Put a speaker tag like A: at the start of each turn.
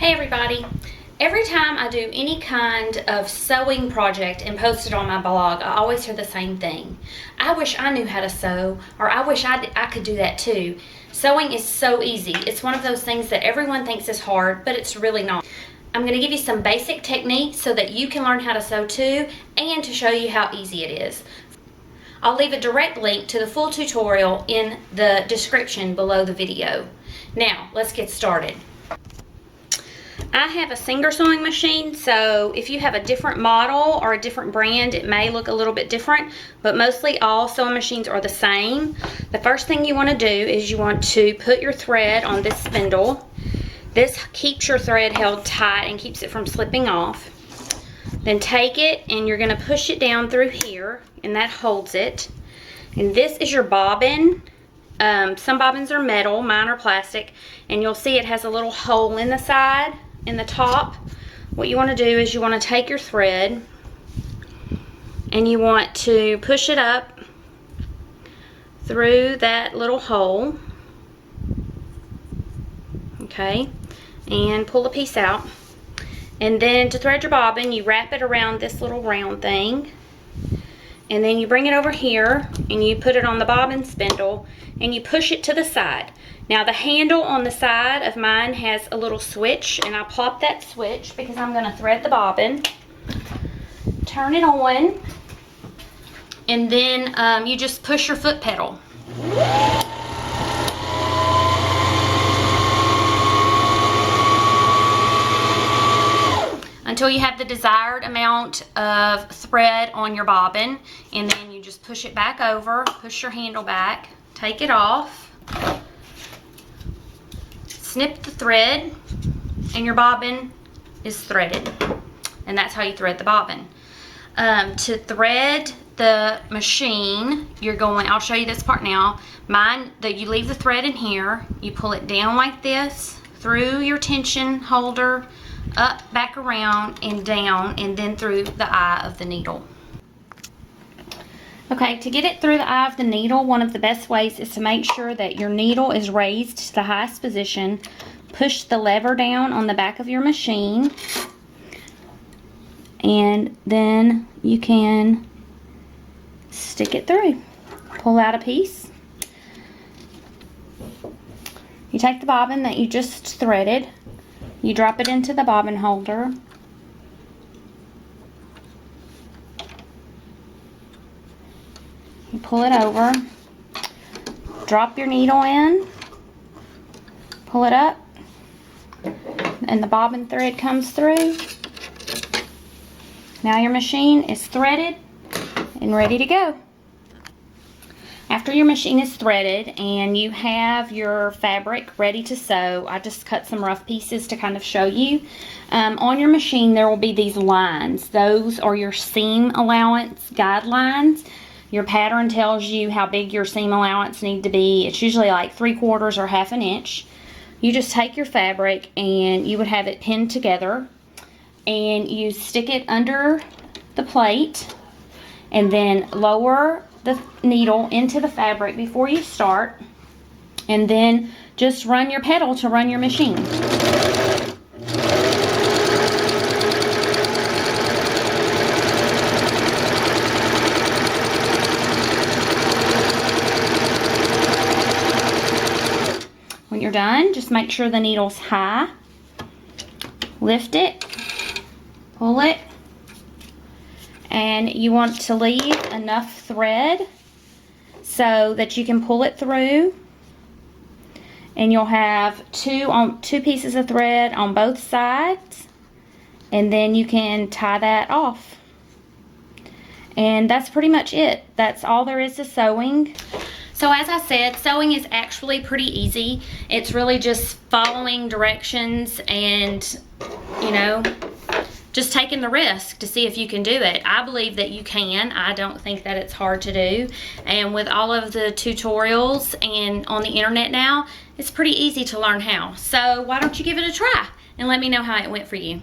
A: Hey everybody! Every time I do any kind of sewing project and post it on my blog, I always hear the same thing. I wish I knew how to sew, or I wish I could do that too. Sewing is so easy. It's one of those things that everyone thinks is hard, but it's really not. I'm going to give you some basic techniques so that you can learn how to sew too, and to show you how easy it is. I'll leave a direct link to the full tutorial in the description below the video. Now, let's get started. I have a Singer sewing machine, so if you have a different model or a different brand, it may look a little bit different, but mostly all sewing machines are the same. The first thing you want to do is you want to put your thread on this spindle. This keeps your thread held tight and keeps it from slipping off. Then take it and you're going to push it down through here, and that holds it. And this is your bobbin. Some bobbins are metal, mine are plastic, and you'll see it has a little hole in the side, in the top. What you want to do is you want to take your thread and you want to push it up through that little hole, okay, and pull a piece out. And then to thread your bobbin, you wrap it around this little round thing, and then you bring it over here and you put it on the bobbin spindle and you push it to the side. Now the handle on the side of mine has a little switch, and I plop that switch because I'm going to thread the bobbin. Turn it on, and then you just push your foot pedal. Until you have the desired amount of thread on your bobbin, and then you just push it back over, push your handle back, take it off, snip the thread, and your bobbin is threaded. And that's how you thread the bobbin. To thread the machine, you're going, I'll show you this part now. Mine, you leave the thread in here, you pull it down like this, through your tension holder, up, back around, and down, and then through the eye of the needle. Okay, to get it through the eye of the needle, one of the best ways is to make sure that your needle is raised to the highest position. Push the lever down on the back of your machine, and then you can stick it through. Pull out a piece. You take the bobbin that you just threaded, you drop it into the bobbin holder, you pull it over, drop your needle in, pull it up, and the bobbin thread comes through. Now your machine is threaded and ready to go. After your machine is threaded and you have your fabric ready to sew, I just cut some rough pieces to kind of show you. On your machine there will be these lines. Those are your seam allowance guidelines. Your pattern tells you how big your seam allowance need to be. It's usually like 3/4 or 1/2 inch. You just take your fabric and you would have it pinned together, and you stick it under the plate, and then lower the needle into the fabric before you start, and then just run your pedal to run your machine. When you're done, just make sure the needle's high. Lift it, pull it, and you want to leave enough thread so that you can pull it through, and you'll have two pieces of thread on both sides, and then you can tie that off. And that's pretty much it. That's all there is to sewing. So as I said, sewing is actually pretty easy. It's really just following directions and, you know, just taking the risk to see if you can do it. I believe that you can. I don't think that it's hard to do. And with all of the tutorials and on the internet now, it's pretty easy to learn how. So why don't you give it a try and let me know how it went for you.